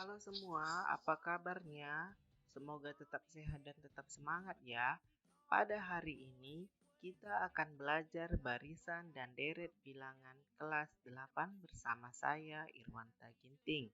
Halo semua, apa kabarnya? Semoga tetap sehat dan tetap semangat ya. Pada hari ini kita akan belajar barisan dan deret bilangan kelas 8 bersama saya Irwanta Ginting.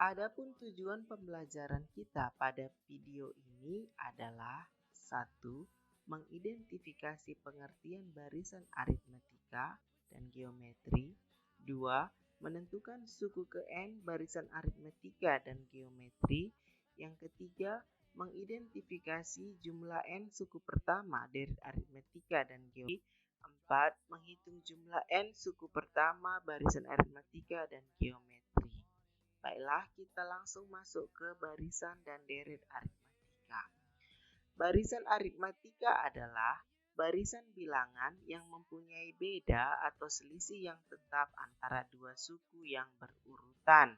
Adapun tujuan pembelajaran kita pada video ini adalah 1. Mengidentifikasi pengertian barisan aritmetika dan geometri. 2. Menentukan suku ke N barisan aritmetika dan geometri. Yang ketiga, mengidentifikasi jumlah N suku pertama dari aritmetika dan geometri. 4. Menghitung jumlah N suku pertama barisan aritmetika dan geometri. Baiklah, kita langsung masuk ke barisan dan deret aritmetika. Barisan aritmetika adalah barisan bilangan yang mempunyai beda atau selisih yang tetap antara dua suku yang berurutan.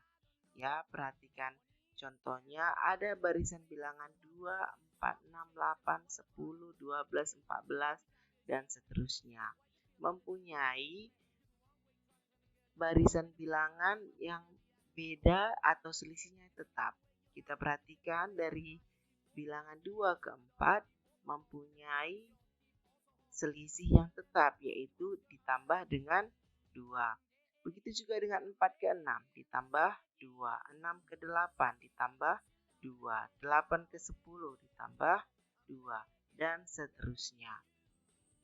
Ya, perhatikan contohnya ada barisan bilangan 2, 4, 6, 8, 10, 12, 14, dan seterusnya. Mempunyai barisan bilangan yang beda atau selisihnya tetap. Kita perhatikan dari bilangan 2 ke 4 mempunyai selisih yang tetap, yaitu ditambah dengan 2. Begitu juga dengan 4 ke 6 ditambah 2, 6 ke 8 ditambah 2, 8 ke 10 ditambah 2, dan seterusnya.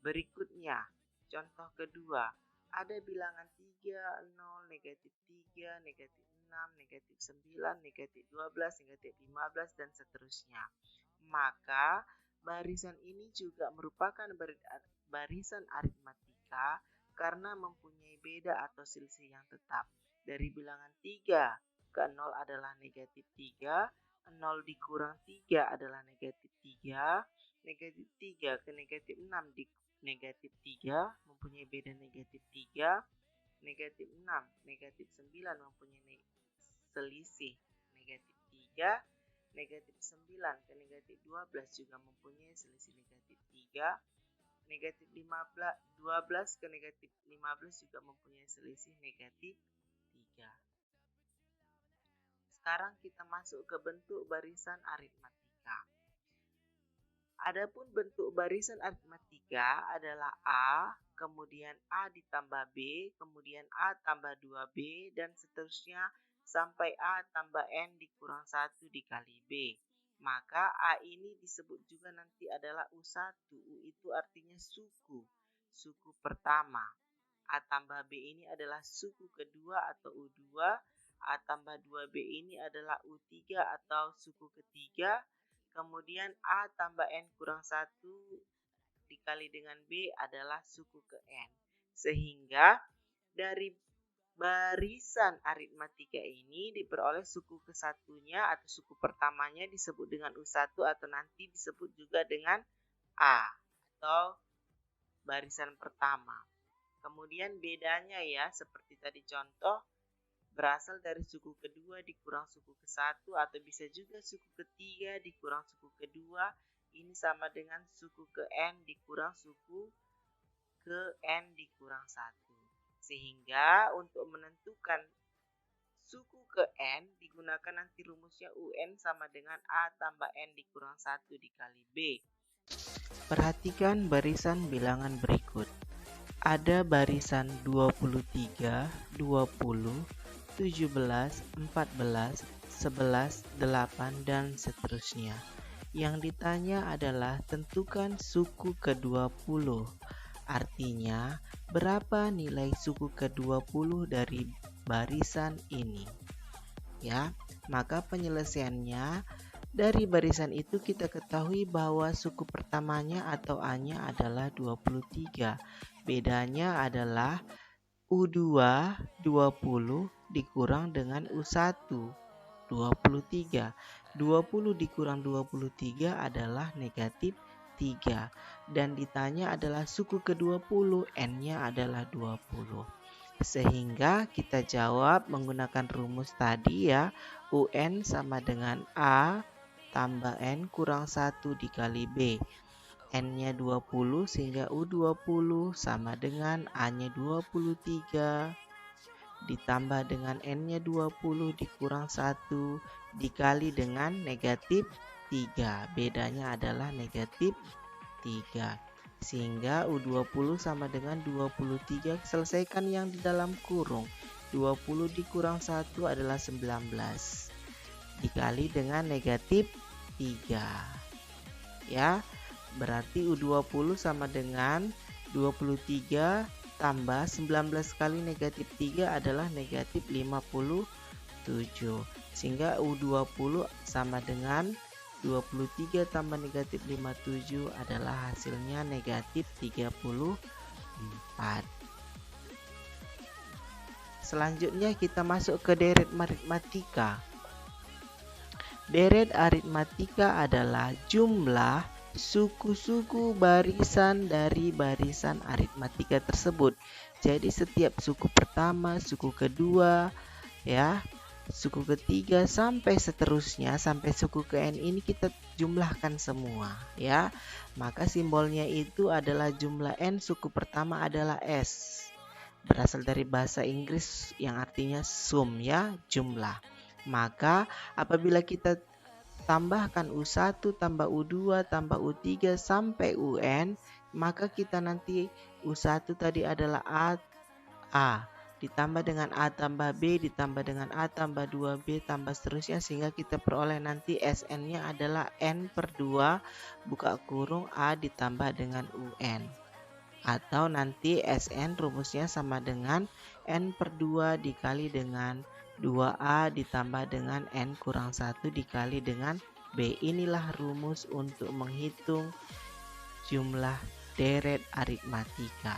Berikutnya, contoh kedua, ada bilangan 3, 0, negatif 3, negatif 6, negatif 9, negatif 12, negatif 15, dan seterusnya. Maka barisan ini juga merupakan barisan aritmetika karena mempunyai beda atau selisih yang tetap. Dari bilangan 3 ke 0 adalah negatif 3, 0 dikurang 3 adalah negatif 3, negatif 3 ke negatif 6 negatif 3 mempunyai beda negatif 3, negatif 6, negatif 9 mempunyai selisih negatif 3, negatif 9 ke negatif 12 juga mempunyai selisih negatif 3, negatif 12 ke negatif 15 juga mempunyai selisih negatif 3. Sekarang kita masuk ke bentuk barisan aritmetika. Adapun bentuk barisan aritmetika adalah A, kemudian A ditambah B, kemudian A tambah 2B, dan seterusnya sampai A tambah N dikurang 1 dikali B. Maka A ini disebut juga nanti adalah U1. U itu artinya suku pertama. A tambah B ini adalah suku kedua atau U2. A tambah 2B ini adalah U3 atau suku ketiga. Kemudian A tambah N kurang 1 dikali dengan B adalah suku ke N. Sehingga dari barisan aritmetika ini diperoleh suku kesatunya atau suku pertamanya disebut dengan U1 atau nanti disebut juga dengan A atau barisan pertama. Kemudian bedanya ya, seperti tadi contoh, berasal dari suku kedua dikurang suku ke-1 atau bisa juga suku ketiga dikurang suku kedua. Ini sama dengan suku ke N dikurang suku ke N dikurang 1. Sehingga untuk menentukan suku ke N digunakan nanti rumusnya UN sama dengan A tambah N dikurang 1 dikali B. Perhatikan barisan bilangan berikut. Ada barisan 23, 20, 17, 14, 11, 8, dan seterusnya. Yang ditanya adalah tentukan suku ke-20. Artinya, berapa nilai suku ke-20 dari barisan ini? Ya, maka penyelesaiannya dari barisan itu kita ketahui bahwa suku pertamanya atau A-nya adalah 23. Bedanya adalah U2 20 dikurang dengan U1 23. 20 dikurang 23 adalah negatif 3. Dan ditanya adalah suku ke-20, N-nya adalah 20. Sehingga kita jawab menggunakan rumus tadi ya, UN sama dengan A tambah N kurang 1 dikali B. N-nya 20 sehingga U20 sama dengan A-nya 23 ditambah dengan N-nya 20 dikurang 1 dikali dengan negatif 3. Bedanya adalah negatif 3. Sehingga U20 sama dengan 23. Selesaikan yang di dalam kurung. 20 dikurang 1 adalah 19. Dikali dengan negatif 3. Ya, berarti U20 sama dengan 23 tambah 19 kali negatif 3 adalah negatif 57. Sehingga U20 sama dengan 23 tambah negatif 57 adalah hasilnya negatif 34. Selanjutnya kita masuk ke deret aritmatika. Deret aritmatika adalah jumlah suku-suku barisan dari barisan aritmatika tersebut. Jadi setiap suku pertama, suku kedua, ya, suku ketiga sampai seterusnya sampai suku ke N ini kita jumlahkan semua, ya. Maka simbolnya itu adalah jumlah N, suku pertama adalah S. Berasal dari bahasa Inggris yang artinya sum, ya, jumlah. Maka apabila kita tambahkan U1 tambah U2 tambah U3 sampai UN, maka kita nanti U1 tadi adalah A ditambah dengan A tambah B ditambah dengan A tambah 2B tambah seterusnya, sehingga kita peroleh nanti SN-nya adalah N/2 buka kurung A ditambah dengan UN. Atau nanti SN rumusnya sama dengan N/2 dikali dengan 2A ditambah dengan N kurang 1 dikali dengan B. Inilah rumus untuk menghitung jumlah deret aritmatika.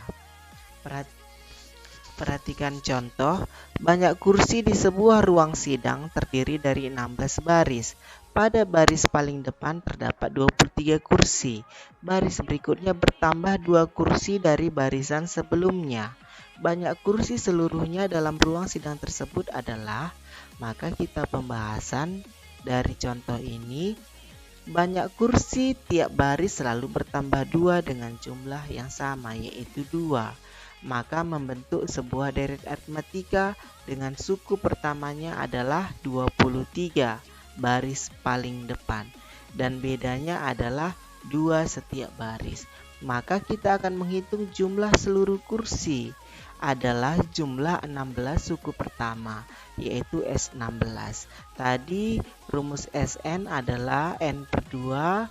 Perhatikan contoh, banyak kursi di sebuah ruang sidang terdiri dari 16 baris. Pada baris paling depan terdapat 23 kursi. Baris berikutnya bertambah 2 kursi dari barisan sebelumnya. Banyak kursi seluruhnya dalam ruang sidang tersebut adalah, maka kita pembahasan dari contoh ini, banyak kursi tiap baris selalu bertambah 2 dengan jumlah yang sama, yaitu 2. Maka membentuk sebuah deret aritmatika dengan suku pertamanya adalah 23, baris paling depan. Dan bedanya adalah 2 setiap baris. Maka kita akan menghitung jumlah seluruh kursi adalah jumlah 16 suku pertama, yaitu S16. Tadi rumus SN adalah N/2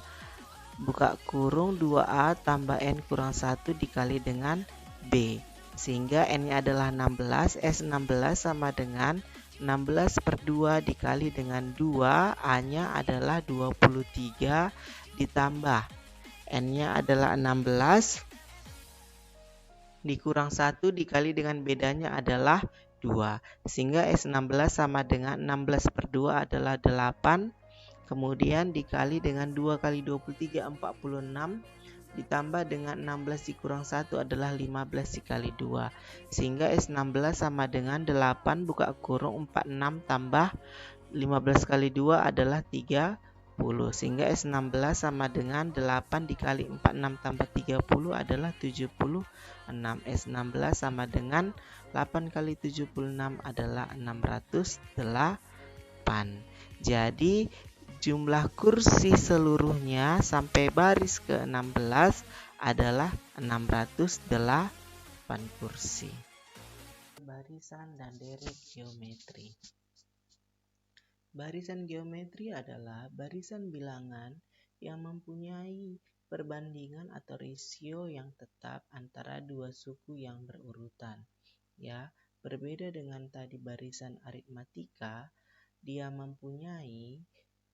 buka kurung 2A tambah N kurang 1 dikali dengan B. Sehingga N-nya adalah 16, S16 sama dengan 16/2 dikali dengan 2, A-nya adalah 23 ditambah N-nya adalah 16 dikurang 1 dikali dengan bedanya adalah 2. Sehingga S16 sama dengan 16/2 adalah 8. Kemudian dikali dengan 2 kali 23, 46. Ditambah dengan 16 dikurang 1 adalah 15 dikali 2. Sehingga S16 sama dengan 8 buka kurung 46 tambah 15 kali 2 adalah 30. Sehingga S16 sama dengan 8 dikali 46 tambah 30 adalah 76. S16 sama dengan 8 kali 76 adalah 608. Jadi jumlah kursi seluruhnya sampai baris ke-16 adalah 608 kursi. Barisan dan deret geometri. Barisan geometri adalah barisan bilangan yang mempunyai perbandingan atau rasio yang tetap antara dua suku yang berurutan. Ya, berbeda dengan tadi barisan aritmatika, dia mempunyai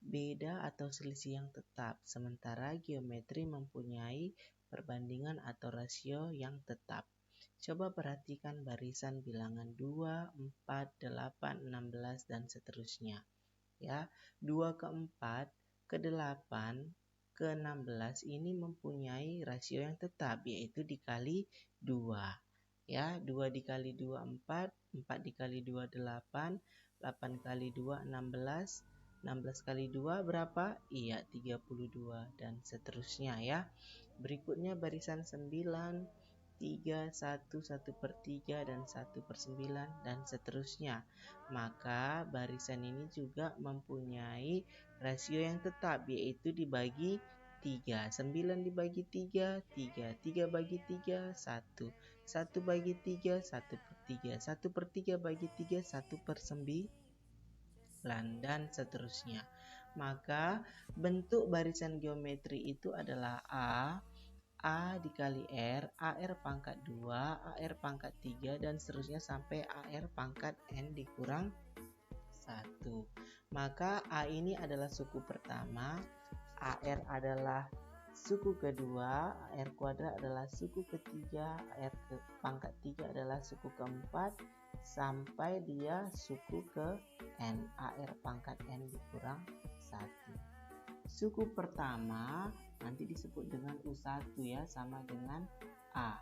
beda atau selisih yang tetap, sementara geometri mempunyai perbandingan atau rasio yang tetap. Coba perhatikan barisan bilangan 2, 4, 8, 16, dan seterusnya. Ya, 2 ke 4, ke 8, ke 16 ini mempunyai rasio yang tetap, yaitu dikali 2. Ya, 2 dikali 2, 4, 4 dikali 2, 8, 8 kali 2, 16, 16 kali 2 berapa? Iya, 32 dan seterusnya ya. Berikutnya barisan 9, 3, 1, 1/3, dan 1/9, dan seterusnya. Maka barisan ini juga mempunyai rasio yang tetap, yaitu dibagi 3. 9 dibagi 3, 3. 3 bagi 3, 1. 1 bagi 3, 1/3. 1/3 bagi 3, 1/9, dan seterusnya. Maka bentuk barisan geometri itu adalah A dikali R, AR pangkat 2, AR pangkat 3, dan seterusnya sampai AR pangkat N dikurang 1. Maka A ini adalah suku pertama, AR adalah suku kedua, AR kuadrat adalah suku ketiga, AR pangkat 3 adalah suku keempat, sampai dia suku ke N, AR pangkat N dikurang 1. Suku pertama nanti disebut dengan U1 ya, sama dengan A.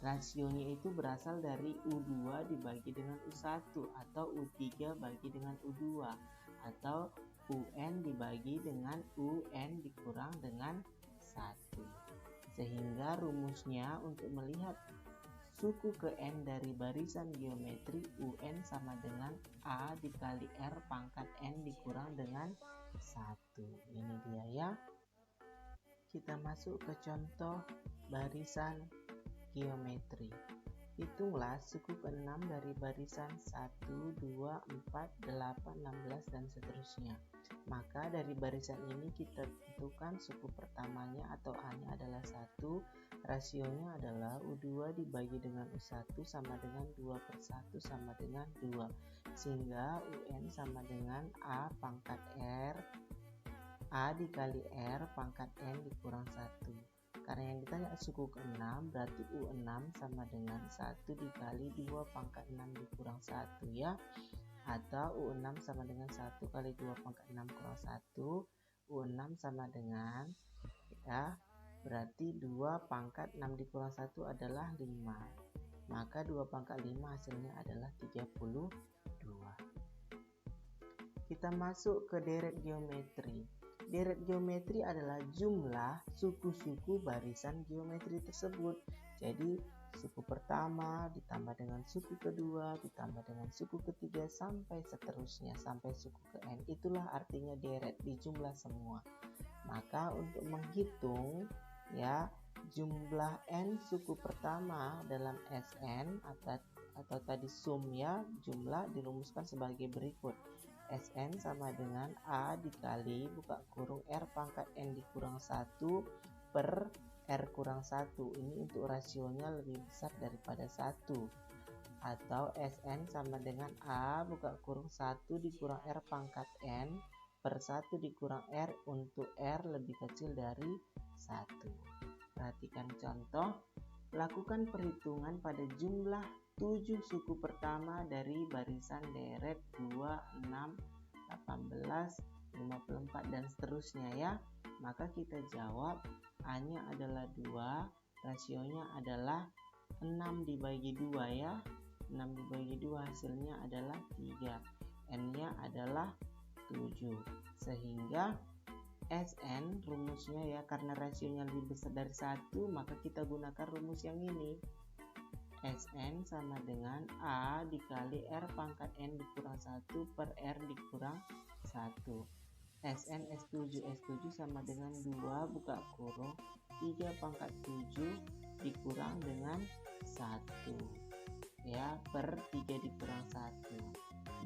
Rasionya itu berasal dari U2 dibagi dengan U1, atau U3 bagi dengan U2, atau UN dibagi dengan UN dikurang dengan 1. Sehingga rumusnya untuk melihat suku ke N dari barisan geometri, UN sama dengan A dikali R pangkat N dikurang dengan 1. Ini dia ya. Kita masuk ke contoh barisan geometri. Hitunglah suku ke-6 dari barisan 1, 2, 4, 8, 16, dan seterusnya. Maka dari barisan ini kita tentukan suku pertamanya atau A-nya adalah 1, rasionya adalah U2 dibagi dengan U1 sama dengan 2/1 sama dengan 2. Sehingga UN sama dengan A pangkat R, A dikali R pangkat N dikurang 1. Karena yang ditanya suku ke-6, berarti U6 sama dengan 1 dikali 2 pangkat 6 dikurang 1 ya. Atau U6 sama dengan 1 kali 2 pangkat 6 kurang 1. U6 sama dengan, ya, berarti 2 pangkat 6 dikurang 1 adalah 5. Maka 2 pangkat 5 hasilnya adalah 32. Kita masuk ke deret geometri. Deret geometri adalah jumlah suku-suku barisan geometri tersebut. Jadi suku pertama ditambah dengan suku kedua ditambah dengan suku ketiga sampai seterusnya sampai suku ke N. Itulah artinya deret, dijumlah semua. Maka untuk menghitung ya jumlah N suku pertama dalam Sn atau tadi sum ya, jumlah dirumuskan sebagai berikut. Sn sama dengan A dikali buka kurung R pangkat N dikurang 1 per R kurang 1. Ini untuk rasionya lebih besar daripada 1. Atau Sn sama dengan A buka kurung 1 dikurang R pangkat N per 1 dikurang R untuk R lebih kecil dari 1. Perhatikan contoh. Lakukan perhitungan pada jumlah 7 suku pertama dari barisan deret 2, 6, 18, 54, dan seterusnya ya. Maka kita jawab A-nya adalah 2, rasionya adalah 6 dibagi 2 ya. 6 dibagi 2 hasilnya adalah 3. N-nya adalah 7. Sehingga Sn rumusnya ya, karena rasionya lebih besar dari 1, maka kita gunakan rumus yang ini. Sn sama dengan A dikali R pangkat N dikurang 1 per R dikurang 1. Sn S7 sama dengan 2 buka kurung 3 pangkat 7 dikurang dengan 1 ya, per 3 dikurang 1.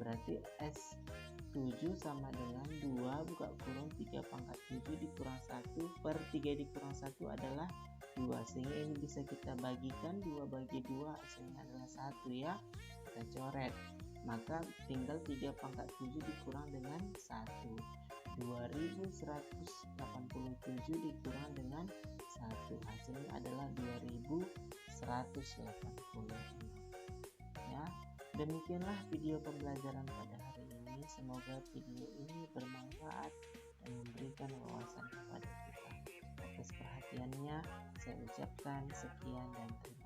Berarti S7 sama dengan 2 buka kurung 3 pangkat 7 dikurang 1 per 3 dikurang 1 adalah 2. Sehingga ini bisa kita bagikan 2 bagi 2 hasilnya adalah 1 ya. Kita coret. Maka tinggal 3 pangkat 7 dikurang dengan 1. 2187 dikurang dengan 1. Hasilnya adalah 2180. Ya. Demikianlah video pembelajaran pada hari ini. Semoga video ini bermanfaat dan memberikan wawasan kepada kita. Atas perhatiannya, saya ucapkan sekian dan terima kasih.